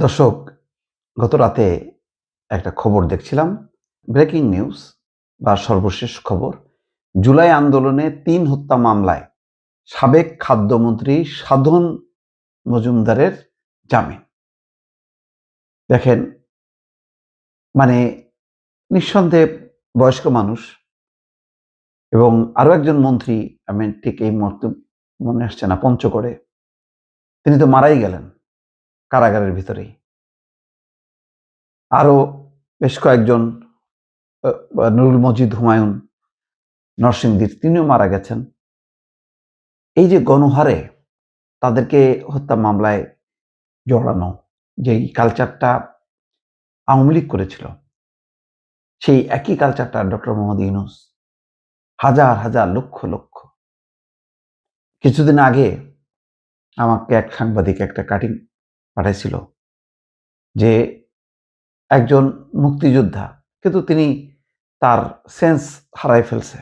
দর্শক, গত রাতে একটা খবর দেখছিলাম। ব্রেকিং নিউজ বা সর্বশেষ খবর। জুলাই আন্দোলনে ৩ হত্যা মামলায় সাবেক খাদ্যমন্ত্রী সাধন মজুমদারের জামিন। দেখেন, মানে নিঃসন্দেহে বয়স্ক মানুষ এবং আরো একজন মন্ত্রী, আমি ঠিক এই মুহূর্তে মনে আসছে না, পঞ্চগড়ে, তিনি তো মারাই গেলেন কারাগারের ভিতরেই। আরো বেশ কয়েকজন, নুরুল মজিদ হুমায়ুন নরসিংদীর, তিনিও মারা গেছেন। এই যে গণহারে তাদেরকে হত্যা মামলায় জড়ানো, যেই কালচারটা আওয়ামী লীগ করেছিল, সেই একই কালচারটা ডক্টর মোহাম্মদ ইউনূস, হাজার হাজার লক্ষ লক্ষ। কিছুদিন আগে আমাকে এক সাংবাদিক একটা কাটিং পাঠাইছিল যে একজন মুক্তিযোদ্ধা, কিন্তু তিনি তার সেন্স হারাই ফেলছে,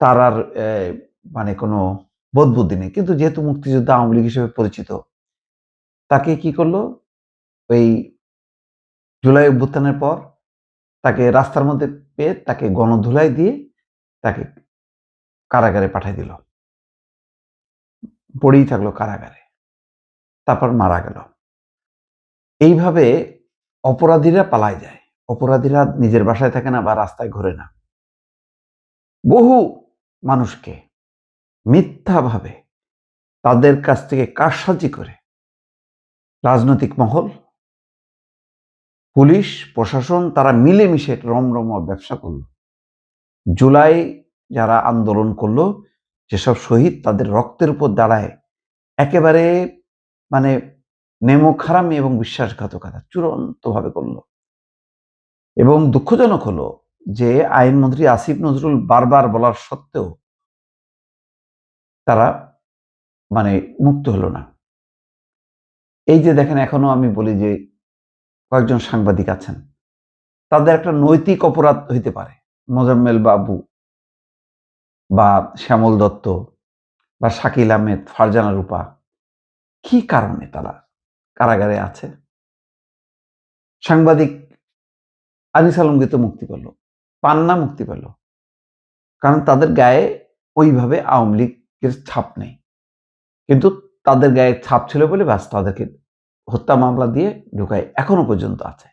তার আর মানে কোনো বোধ বুদ্ধি নেই, কিন্তু যেহেতু মুক্তিযোদ্ধা আওয়ামী লীগ হিসেবে পরিচিত, তাকে কি করলো, ওই জুলাই অভ্যুত্থানের পর তাকে রাস্তার মধ্যে পেয়ে তাকে গণধুলাই দিয়ে তাকে কারাগারে পাঠিয়ে দিল। পড়েই থাকলো কারাগারে, তারপর মারা গেল। এইভাবে অপরাধীরা পালায় যায়। অপরাধীরা নিজের বাসায় থাকে না বা রাস্তায় ঘোরে না। বহু মানুষকে মিথ্যাভাবে তাদের কাছ থেকে কারসাজি করে রাজনৈতিক মহল, পুলিশ, প্রশাসন, তারা মিলেমিশে রমরমা ব্যবসা করলো। জুলাই যারা আন্দোলন করলো, যেসব শহীদ, তাদের রক্তের উপর দাঁড়ায় একেবারে মানে নেমোখারামি এবং বিশ্বাসঘাতকতা চূড়ান্তভাবে করলো। এবং দুঃখজনক হলো যে আইনমন্ত্রী আসিফ নজরুল বারবার বলার সত্ত্বেও তারা মানে মুক্ত হলো না। এই যে দেখেন, এখনো আমি বলি যে কয়েকজন সাংবাদিক আছেন, তাদের একটা নৈতিক অপরাধ হইতে পারে। মোজাম্মেল বাবু বা শ্যামল দত্ত বা শাকিল আহমেদ, ফারজানা রূপা, কি কারণে তারা কারাগারে আছে? সাংবাদিক আনিস আলমগীর তো মুক্তি পেল, পান্না মুক্তি পেল, কারণ তাদের গায়ে ওইভাবে আওয়ামী লীগের ছাপ নেই। কিন্তু তাদের গায়ে ছাপ ছিল বলে ব্যাস তাদেরকে হত্যা মামলা দিয়ে ঢুকায়, এখনো পর্যন্ত আছে।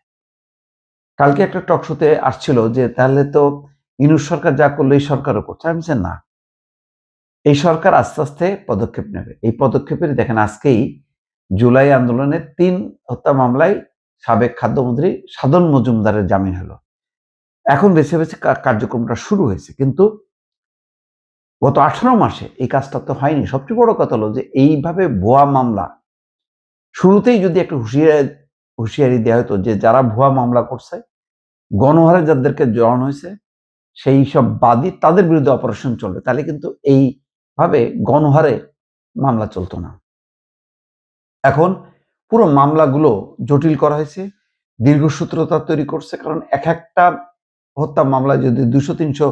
কালকে একটা টক শোতে আসছিল যে তাহলে তো ইউনূস সরকার যা করলো এই সরকারও করছে। আমি বলছি না, এই সরকার আস্তে আস্তে পদক্ষেপ নেবে। এই পদক্ষেপের দেখেন, আজকেই জুলাই আন্দোলনের ৩ হত্যা মামলায় সাবেক খাদ্যমন্ত্রী সাধন মজুমদারের জামিন হলো। এখন বেছে বেছে কার্যক্রমটা শুরু হয়েছে, কিন্তু গত 18 মাসে এই কাজটা তো হয়নি। সবচেয়ে বড় কথা হলো যে এইভাবে ভুয়া মামলা শুরুতেই যদি একটু হুঁশিয়ারি দেওয়া হতো যে যারা ভুয়া মামলা করছে, গণহারে যাদেরকে জড়ানো হয়েছে, সেই সব বাদী তাদের বিরুদ্ধে অপারেশন চলবে, তাহলে কিন্তু এইভাবে গণহারে মামলা চলতো না। এখন পুরো মামলাগুলো জটিল করা হয়েছে, দীর্ঘসূত্রতা তৈরি করছে। কারণ এক একটা হত্যা মামলায় যদি 200-300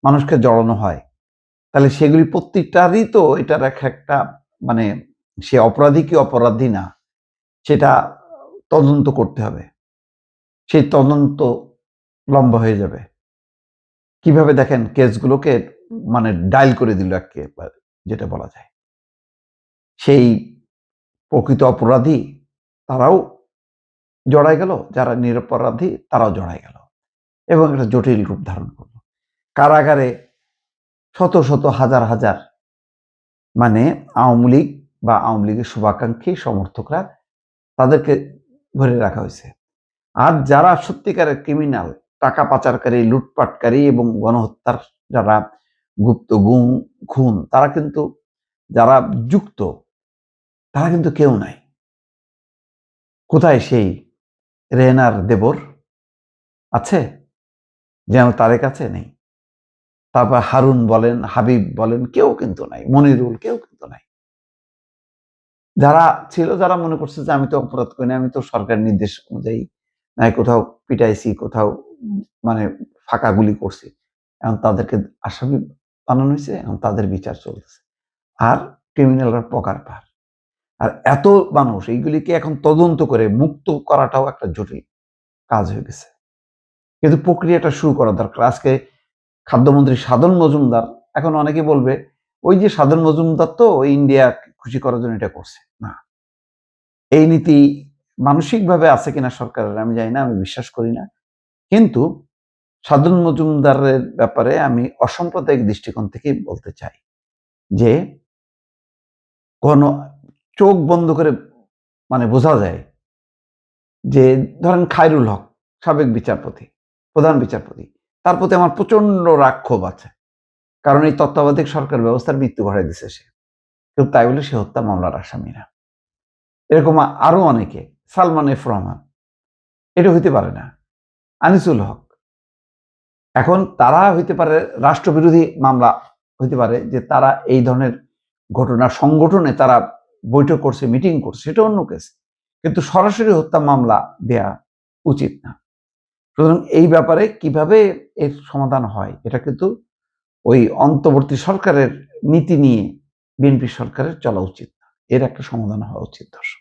মানুষকে জড়ানো হয়, তাহলে সেগুলি প্রত্যেকটারই তো এটার এক একটা মানে সে অপরাধী কি অপরাধী না সেটা তদন্ত করতে হবে। সেই তদন্ত লম্বা হয়ে যাবে। কিভাবে দেখেন কেসগুলোকে মানে ডায়াল করে দিল একেবারে, যেটা বলা যায়। সেই প্রকৃত অপরাধী তারাও জড়ায় গেল, যারা নিরপরাধী তারাও জড়ায় গেল, এবং একটা জটিল রূপ ধারণ করলো। কারাগারে শত শত হাজার হাজার মানে আওয়ামী লীগ বা আওয়ামী লীগের শুভাকাঙ্ক্ষী সমর্থকরা, তাদেরকে ধরে রাখা হয়েছে। আর যারা সত্যিকারের ক্রিমিনাল, টাকা পাচারকারী, লুটপাটকারী এবং গণহত্যার যারা গুপ্ত খুন, তারা কিন্তু যারা যুক্ত, তারা কিন্তু কেউ নাই। কোথায় সেই রেহেনার দেবর? আছে? যেন তারেক আছে? নেই। তারপর হারুন বলেন, হাবিব বলেন, কেউ কিন্তু নাই। মনিরুল, কেউ কিন্তু নাই। যারা ছিল, যারা মনে করছে যে আমি তো অপরাধ করি না, আমি তো সরকারের নির্দেশ অনুযায়ী নাই কোথাও পিটাইছি, কোথাও মানে ফাঁকা গুলি করছি, এখন তাদেরকে আসামি বানানো হয়েছে, এখন তাদের বিচার চলতেছে। আর ক্রিমিনালরা পকার পার। আর এত মানুষ এইগুলিকে এখন তদন্ত করে মুক্ত করাটাও একটা জটিল কাজ হয়ে গেছে। কিন্তু প্রক্রিয়াটা শুরু করা দরকার। আজকে খাদ্যমন্ত্রী সাধন মজুমদার, এখন অনেকে বলবে ওই যে সাধন মজুমদার তো ওই ইন্ডিয়া খুশি করার জন্য এটা করছে। না, এই নীতি মানসিকভাবে আছে কিনা সরকারের আমি জানি না, আমি বিশ্বাস করি না। কিন্তু সাধন মজুমদারের ব্যাপারে আমি অসাম্প্রদায়িক দৃষ্টিকোণ থেকেই বলতে চাই যে কোন চোখ বন্ধ করে মানে বোঝা যায় যে ধরেন খায়রুল হক সাবেক বিচারপতি, প্রধান বিচারপতি, তার প্রতি আমার প্রচন্ড রাগ ক্ষোভ আছে। কারণ এই তত্ত্বাবধায়ক সরকার ব্যবস্থার মৃত্যু ঘটাই দিছে সে। কিন্তু তাই বলে সে হত্যা মামলার আসামি না। এরকম আরো অনেকে, সালমান এফ রহমান, এটা হইতে পারে না। আনিসুল হক, এখন তারা হইতে পারে রাষ্ট্রবিরোধী মামলা হইতে পারে যে তারা এই ধরনের ঘটনা সংগঠনে তারা বৈঠক করছে, মিটিং করছে, সেটা অন্য কেস। কিন্তু সরাসরি হত্যা মামলা দেয়া উচিত না। সুতরাং এই ব্যাপারে কিভাবে এর সমাধান হয় এটা কিন্তু ওই অন্তর্বর্তী সরকারের নীতি নিয়ে বিএনপি সরকারের চলা উচিত না। এর একটা সমাধান হওয়া উচিত দর্শক।